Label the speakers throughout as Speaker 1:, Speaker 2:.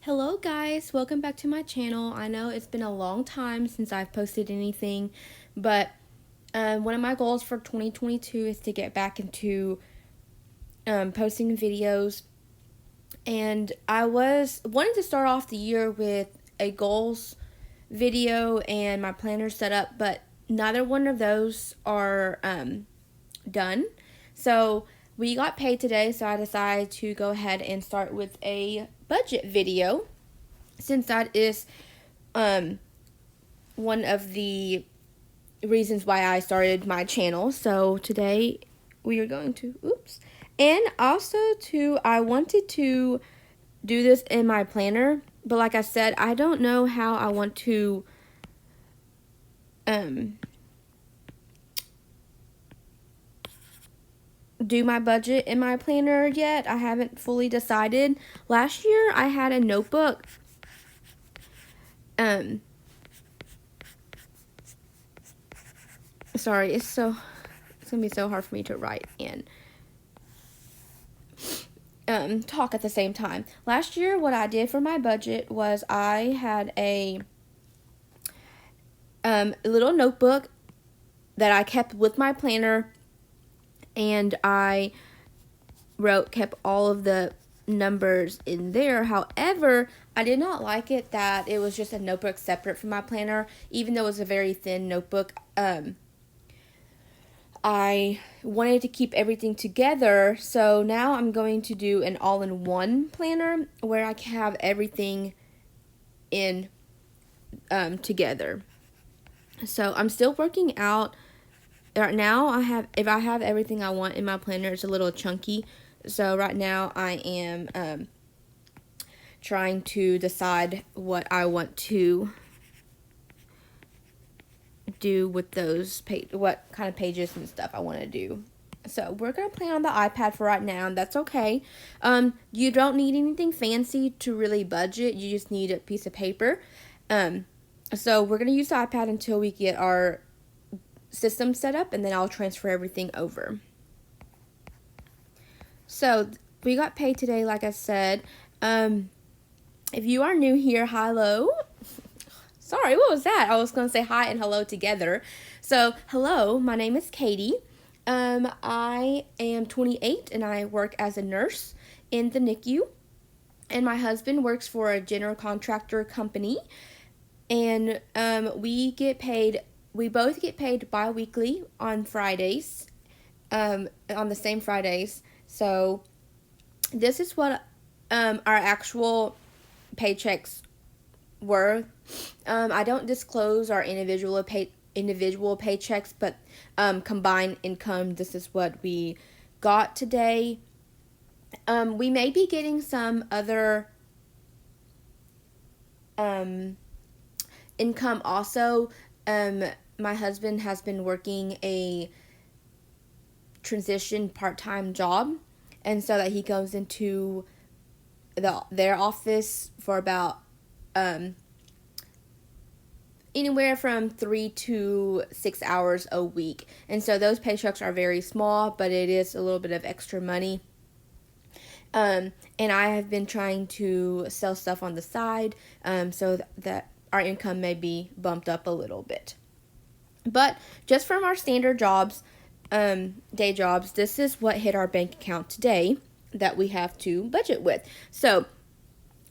Speaker 1: Hello guys, welcome back to my channel. I know it's been a long time since I've posted anything, but one of my goals for 2022 is to get back into posting videos. And I wanted to start off the year with a goals video and my planner set up, but neither one of those are done. So we got paid today, so I decided to go ahead and start with a budget video, since that is one of the reasons why I started my channel. So today we are going to and also I wanted to do this in my planner, but like I said, I don't know how I want to do my budget in my planner yet. I haven't fully decided. Last year I had a notebook sorry, it's gonna be so hard for me to write and talk at the same time. Last year what I did for my budget was I had a little notebook that I kept with my planner, and I kept all of the numbers in there. However, I did not like it that it was just a notebook separate from my planner, even though it was a very thin notebook. I wanted to keep everything together, so now I'm going to do an all-in-one planner where I can have everything in together. So I'm still working out. Right now, if I have everything I want in my planner, it's a little chunky. So right now I am trying to decide what I want to do with those what kind of pages and stuff I want to do. So we're going to plan on the iPad for right now, and that's okay. You don't need anything fancy to really budget. You just need a piece of paper. So we're going to use the iPad until we get our system set up, and then I'll transfer everything over. So we got paid today, like I said. If you are new here, hello. Sorry, what was that? I was going to say hi and hello together. So, hello, my name is Kati. I am 28 and I work as a nurse in the NICU. And my husband works for a general contractor company. And we both get paid bi-weekly on Fridays, on the same Fridays. So, this is what our actual paychecks were. I don't disclose our individual paychecks, but combined income, this is what we got today. We may be getting some other income also. My husband has been working a transition part-time job, and so that he goes into their office for about anywhere from 3 to 6 hours a week. And so those paychecks are very small, but it is a little bit of extra money. And I have been trying to sell stuff on the side, so that our income may be bumped up a little bit. But just from our standard jobs, day jobs, this is what hit our bank account today that we have to budget with. So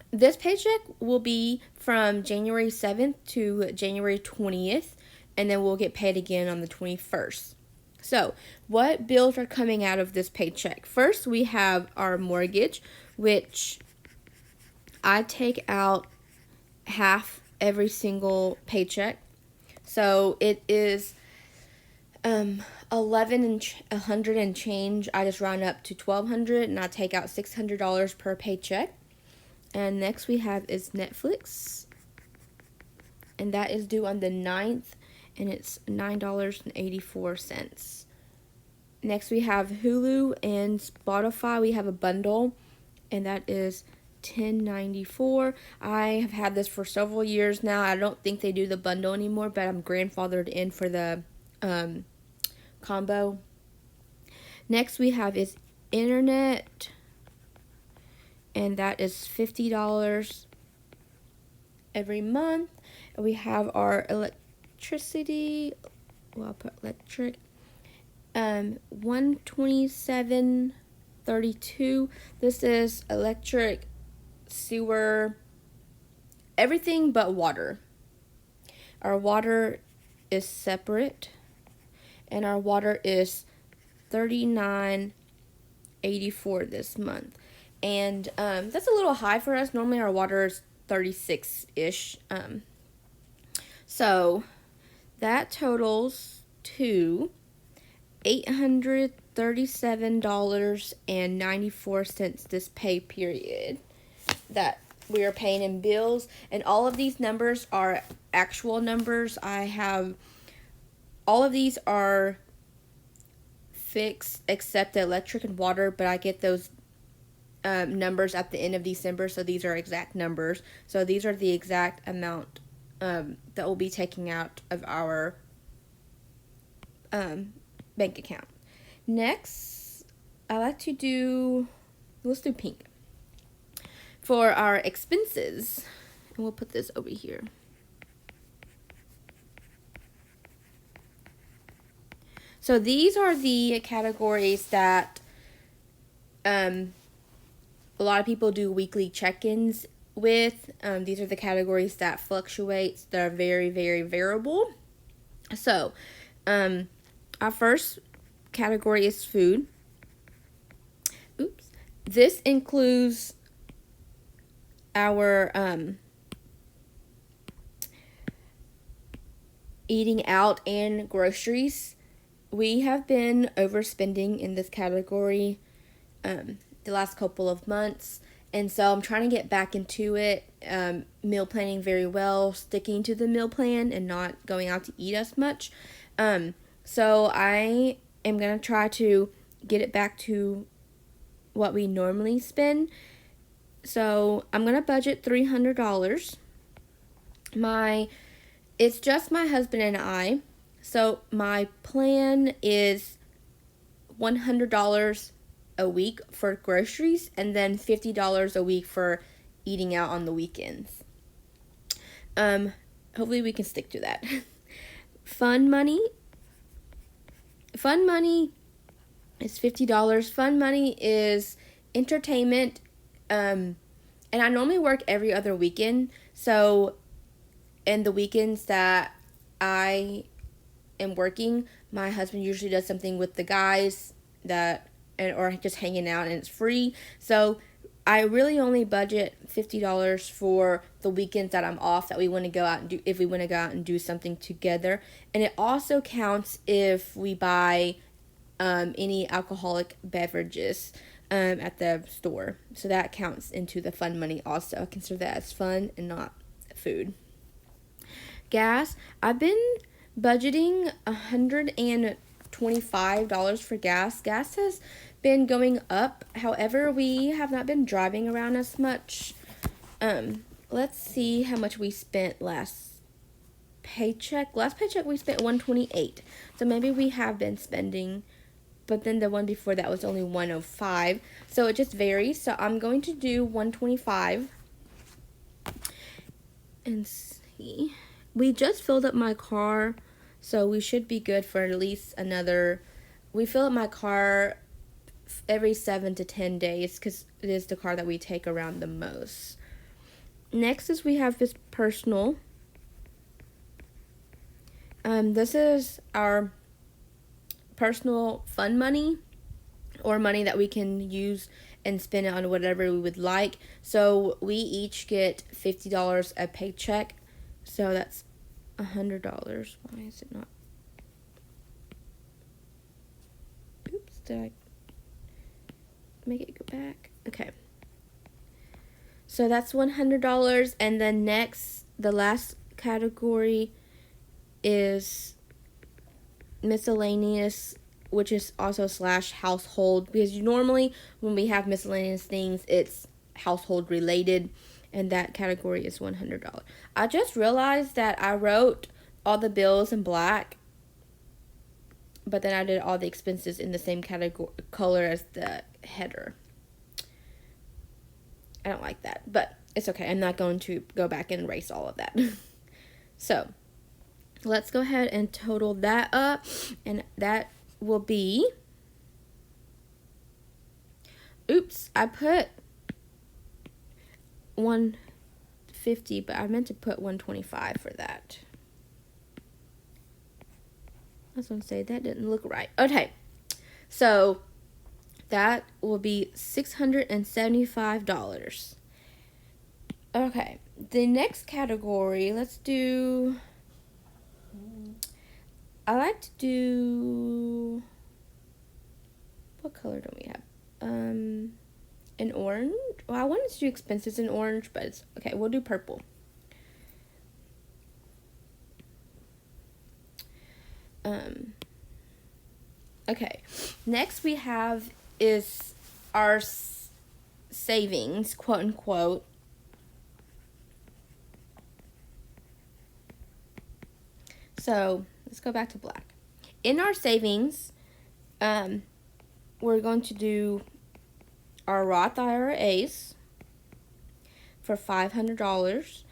Speaker 1: this paycheck will be from January 7th to January 20th, and then we'll get paid again on the 21st. So, what bills are coming out of this paycheck? First, we have our mortgage, which I take out half every single paycheck. So, it is $1,100 and change. I just round up to $1,200, and I take out $600 per paycheck. And next we have is Netflix, and that is due on the 9th, and it's $9.84. Next we have Hulu and Spotify. We have a bundle, and that is $10.94. I have had this for several years now. I don't think they do the bundle anymore, but I'm grandfathered in for the combo. Next we have is internet, and that is $50. every month. We have our electricity. Well, I'll put electric. 127.32. This is electric, sewer, everything but water. Our water is separate, and our water is $39.84 this month, and that's a little high for us. Normally our water is 36-ish. So that totals to $837.94 this pay period that we are paying in bills. And all of these numbers are actual numbers. All of these are fixed except the electric and water, but I get those numbers at the end of December, so these are exact numbers. So these are the exact amount that will be taking out of our bank account. Next, let's do pink for our expenses, and we'll put this over here. So these are the categories that a lot of people do weekly check-ins with. These are the categories that fluctuate. They're very, very variable. So our first category is food. This includes our eating out and groceries. We have been overspending in this category the last couple of months, and so I'm trying to get back into it, meal planning very well, sticking to the meal plan and not going out to eat as much. So I am going to try to get it back to what we normally spend. So I'm going to budget $300. It's just my husband and I. So my plan is $100 a week for groceries, and then $50 a week for eating out on the weekends. Hopefully we can stick to that. Fun money is $50. Fun money is entertainment, and I normally work every other weekend. So, in the weekends that I am working, my husband usually does something with the guys or just hanging out, and it's free. So I really only budget $50 for the weekends that I'm off, that we want to go out and do, if we want to go out and do something together. And it also counts if we buy any alcoholic beverages at the store. So that counts into the fun money also. I consider that as fun and not food. Gas, I've been budgeting $125 for gas. Gas has been going up. However, we have not been driving around as much. Let's see how much we spent last paycheck. Last paycheck we spent $128. So maybe we have been spending, but then the one before that was only $105. So it just varies. So I'm going to do $125 and see. We just filled up my car, so we should be good for at least another. We fill up my car every 7 to 10 days because it is the car that we take around the most. Next is we have this personal. This is our personal fun money, or money that we can use and spend it on whatever we would like. So we each get $50 a paycheck. So that's $100. Why is it not? Oops, did I make it go back? Okay. So that's $100. And then next, the last category is miscellaneous, which is also / household, because normally when we have miscellaneous things, it's household related, and that category is $100. I just realized that I wrote all the bills in black, but then I did all the expenses in the same color as the header. I don't like that, but it's okay. I'm not going to go back and erase all of that. So let's go ahead and total that up, and that will be, oops, I put 150, but I meant to put 125 for that. I was going to say that didn't look right. Okay, so that will be $675. Okay, the next category, let's do, I like to do, what color do we have? An orange. Well, I wanted to do expenses in orange, but it's okay. We'll do purple. Okay. Next we have is our savings, quote unquote. So let's go back to black. In our savings, we're going to do our Roth IRAs for $500.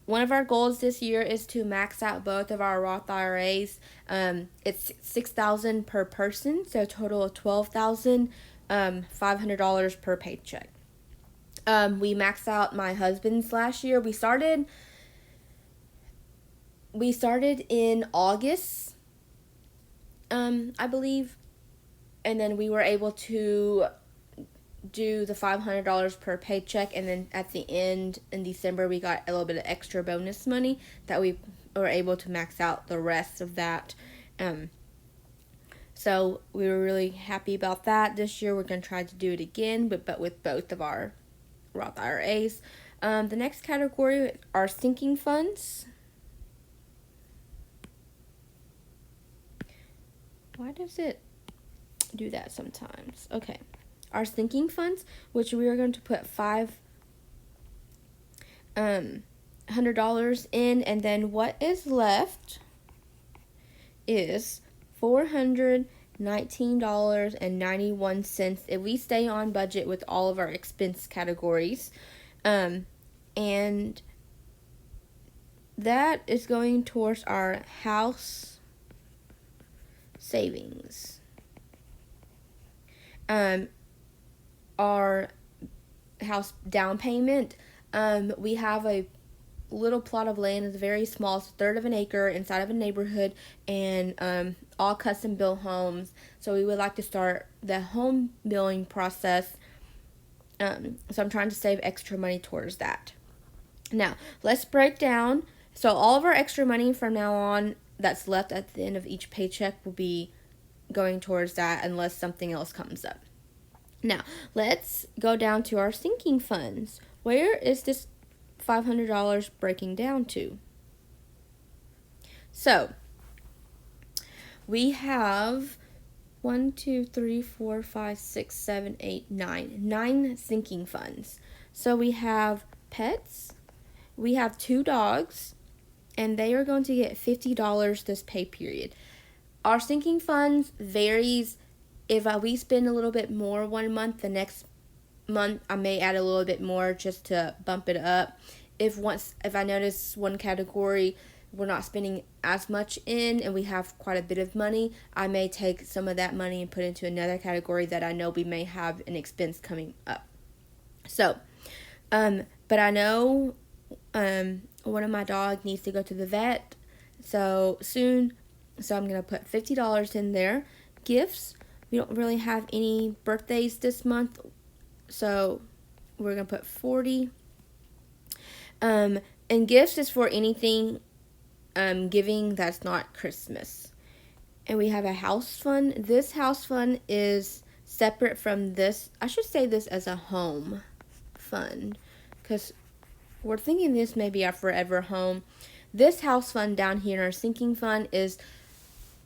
Speaker 1: One of our goals this year is to max out both of our Roth IRAs. It's $6,000 per person, so a total of $12,500 per paycheck. We maxed out my husband's last year. We started in August, I believe, and then we were able to do the $500 per paycheck, and then at the end in December we got a little bit of extra bonus money that we were able to max out the rest of that. So we were really happy about that. This year we're going to try to do it again, but with both of our Roth IRAs. The next category are sinking funds. Why does it do that sometimes? Okay. Our sinking funds, which we are going to put $500 in, and then what is left is $419.91 if we stay on budget with all of our expense categories. And that is going towards our house savings. Our house down payment, we have a little plot of land. It's very small. It's a third of an acre inside of a neighborhood, and all custom built homes. So we would like to start the home building process. So I'm trying to save extra money towards that. Now, let's break down. So all of our extra money from now on that's left at the end of each paycheck will be going towards that unless something else comes up. Now, let's go down to our sinking funds. Where is this $500 breaking down to? So, we have 9 sinking funds. So, we have pets, we have 2 dogs, and they are going to get $50 this pay period. Our sinking funds varies. If we spend a little bit more one month, the next month I may add a little bit more just to bump it up. If I notice one category we're not spending as much in and we have quite a bit of money, I may take some of that money and put into another category that I know we may have an expense coming up. So, but I know one of my dogs needs to go to the vet soon, so I'm going to put $50 in there. Gifts. We don't really have any birthdays this month, so we're going to put $40. And gifts is for anything giving that's not Christmas. And we have a house fund. This house fund is separate from this. I should say this as a home fund, because we're thinking this may be our forever home. This house fund down here in our sinking fund is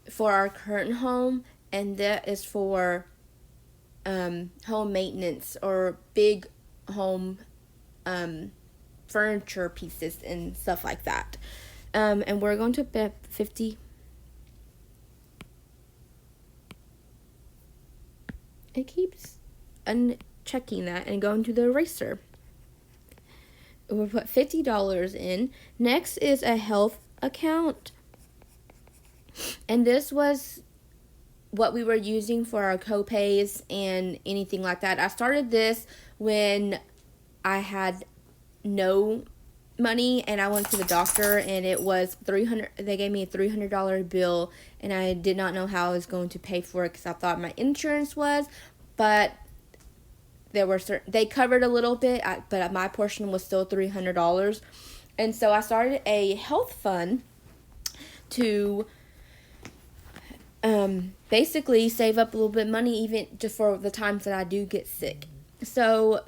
Speaker 1: for our current home, and that is for home maintenance or big home furniture pieces and stuff like that. And we're going to put 50. It keeps unchecking that and going to the eraser. we'll put $50 in. Next is a health account. And this was what we were using for our co-pays and anything like that. I started this when I had no money and I went to the doctor, and it was $300. They gave me a $300 bill, and I did not know how I was going to pay for it because I thought my insurance was, but they covered a little bit, but my portion was still $300. And so I started a health fund to basically save up a little bit of money, even just for the times that I do get sick. So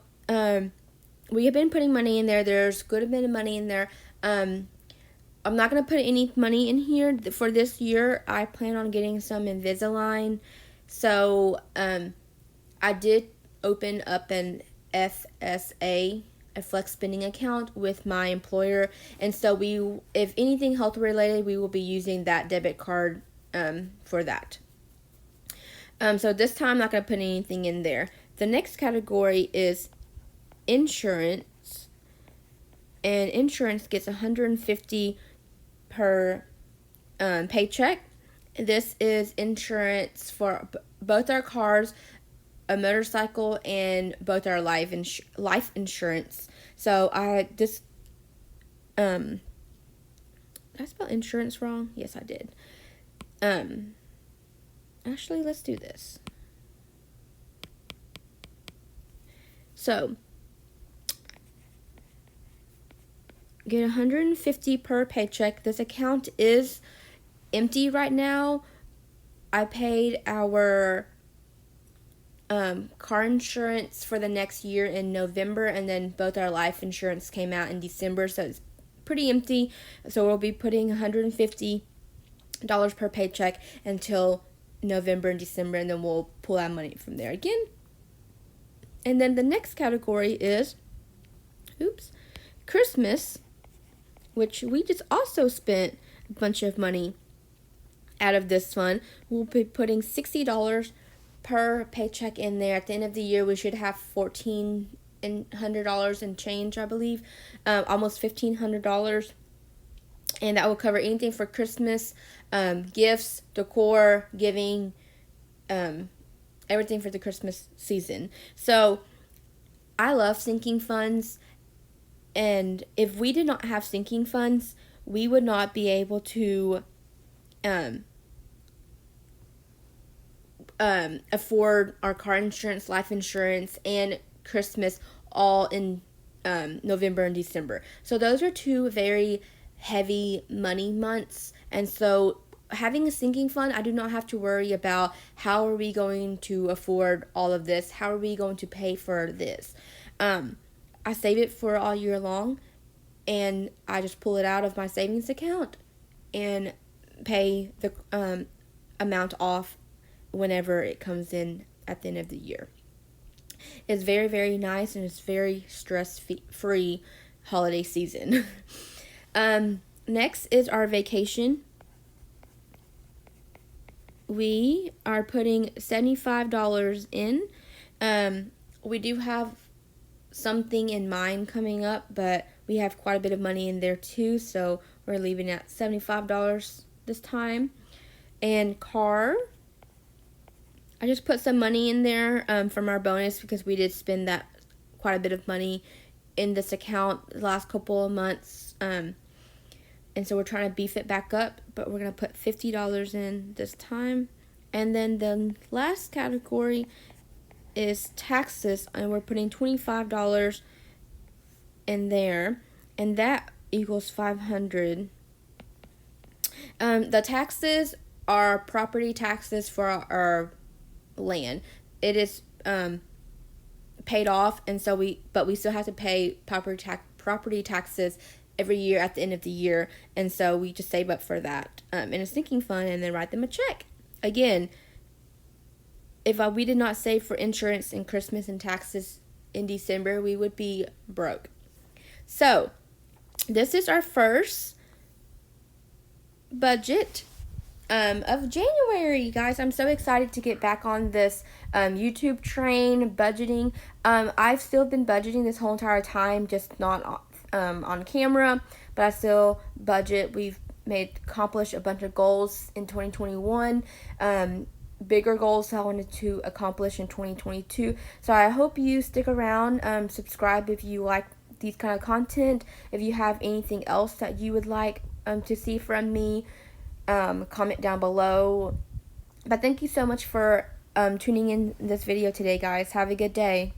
Speaker 1: we have been putting money in there. There's a good bit of money in there. I'm not going to put any money in here for this year. I plan on getting some Invisalign. So I did open up an FSA, a flex spending account, with my employer. And so if anything health related, we will be using that debit card for that. So this time I'm not going to put anything in there. The next category is insurance. And insurance gets $150 per paycheck. This is insurance for both our cars, a motorcycle, and both our life insurance. So did I spell insurance wrong? Yes, I did. Actually, let's do this. So get $150 per paycheck. This account is empty right now. I paid our car insurance for the next year in November, and then both our life insurance came out in December, so it's pretty empty. So we'll be putting $150 per paycheck until November and December, and then we'll pull out money from there again. And then the next category is Christmas, which we just also spent a bunch of money out of this fund. We'll be putting $60 per paycheck in there. At the end of the year, we should have $1,400 and change, I believe, almost $1,500, and that will cover anything for Christmas, gifts, decor, giving, everything for the Christmas season. So I love sinking funds, and if we did not have sinking funds, we would not be able to afford our car insurance, life insurance, and Christmas all in November and December. So those are two very heavy money months, and so having a sinking fund, I do not have to worry about how are we going to afford all of this, how are we going to pay for this. I save it for all year long, and I just pull it out of my savings account and pay the amount off whenever it comes in at the end of the year. It's very, very nice, and it's very stress-free holiday season. Next is our vacation. We are putting $75 in. We do have something in mind coming up, but we have quite a bit of money in there too, so we're leaving at $75 this time. And car, I just put some money in there from our bonus, because we did spend that quite a bit of money in this account the last couple of months, and so we're trying to beef it back up, but we're going to put $50 in this time. And then the last category is taxes, and we're putting $25 in there, and that equals $500. The taxes are property taxes for our land. It is paid off, and so we still have to pay property taxes every year at the end of the year, and so we just save up for that in a sinking fund and then write them a check. Again, if we did not save for insurance and Christmas and taxes in December, we would be broke. So this is our first budget of January, guys. I'm so excited to get back on this YouTube train, budgeting. I've still been budgeting this whole entire time, just not on camera, but I still budget. We've accomplished a bunch of goals in 2021. Bigger goals I wanted to accomplish in 2022. So I hope you stick around. Subscribe if you like these kind of content. If you have anything else that you would like to see from me, comment down below. But thank you so much for tuning in this video today, guys. Have a good day.